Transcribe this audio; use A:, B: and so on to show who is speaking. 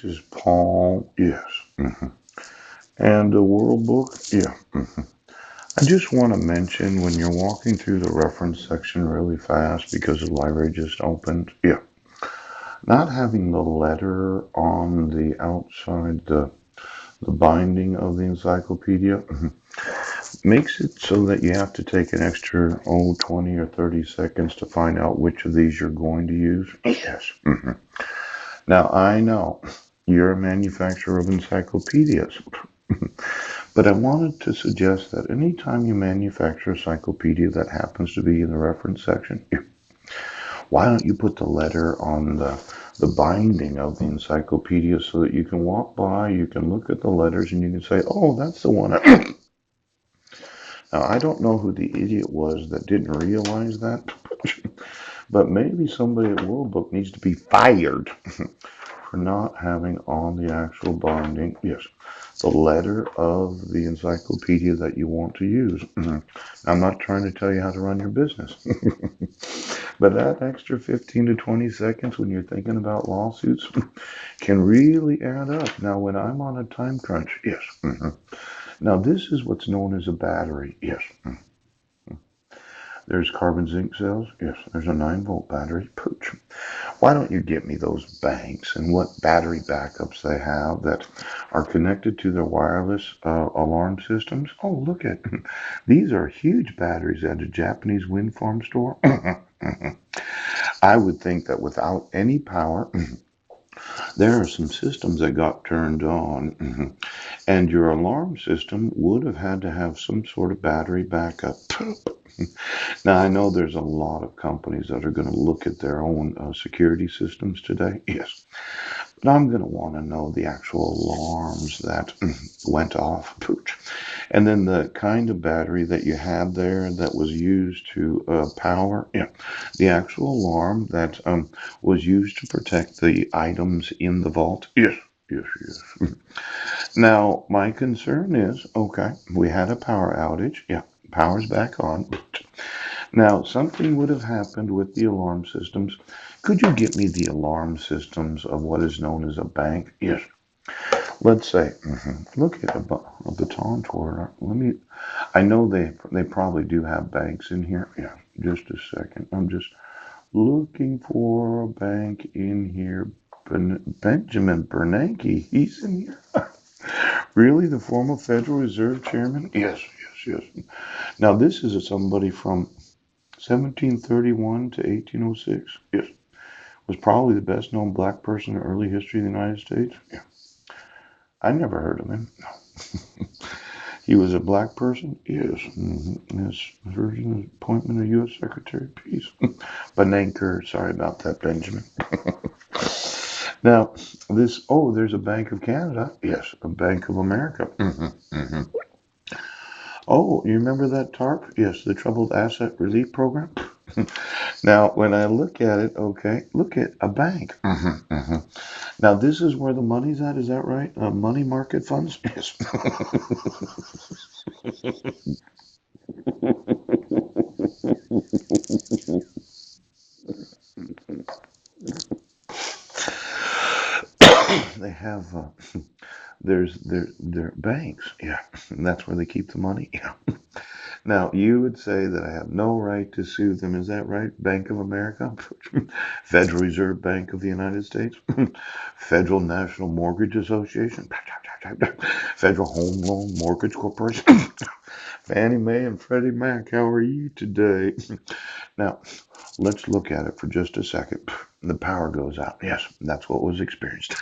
A: This is Paul. Yes. And the World Book. Yeah. I just want to mention when you're walking through the reference section really fast because the library just opened. Yeah. Not having the letter on the outside, the binding of the encyclopedia makes it so that you have to take an extra, 20 or 30 seconds to find out which of these you're going to use. Yes. Now, I know you're a manufacturer of encyclopedias, but I wanted to suggest that anytime you manufacture a encyclopedia that happens to be in the reference section, why don't you put the letter on the binding of the encyclopedia so that you can walk by, you can look at the letters, and you can say, oh, that's the one. Now, I don't know who the idiot was that didn't realize that, but maybe somebody at World Book needs to be fired for not having on the actual binding, yes, the letter of the encyclopedia that you want to use. I'm not trying to tell you how to run your business, but that extra 15 to 20 seconds when you're thinking about lawsuits can really add up. Now, when I'm on a time crunch, yes. Now, this is what's known as a battery, yes. There's carbon zinc cells, yes. There's a 9-volt battery, pooch. Why don't you get me those banks and what battery backups they have that are connected to their wireless alarm systems? Oh, look at these are huge batteries at a Japanese wind farm store. I would think that without any power, there are some systems that got turned on, and your alarm system would have had to have some sort of battery backup. Now, I know there's a lot of companies that are going to look at their own security systems today. Yes. But I'm going to want to know the actual alarms that went off. Pooch. And then the kind of battery that you had there that was used to power, yeah, the actual alarm that was used to protect the items in the vault. Yes, yes, yes. Now, my concern is, okay, we had a power outage. Yeah, power's back on. Now, something would have happened with the alarm systems. Could you get me the alarm systems of what is known as a bank? Yes. Let's say, look at a baton twirler. Let me. I know they probably do have banks in here. Yeah. Just a second. I'm just looking for a bank in here. Benjamin Bernanke. He's in here. Really, the former Federal Reserve Chairman? Yes, yes, yes. Now, this is somebody from 1731 to 1806. Yes. Was probably the best known black person in early history of the United States. Yeah. I never heard of him. No. He was a black person? Yes. His original appointment of U.S. Secretary of Peace. Bernanke. Sorry about that, Benjamin. Now, there's a Bank of Canada. Yes, a Bank of America. Oh, you remember that TARP? Yes, the Troubled Asset Relief Program. Now, when I look at it, okay, look at a bank. Now, this is where the money's at, is that right? Money market funds? Yes. They have, their banks, yeah, and that's where they keep the money, yeah. Now, you would say that I have no right to sue them, is that right? Bank of America? Federal Reserve Bank of the United States? Federal National Mortgage Association? Federal Home Loan Mortgage Corporation? Fannie Mae and Freddie Mac, how are you today? Now, let's look at it for just a second. The power goes out. Yes, that's what was experienced.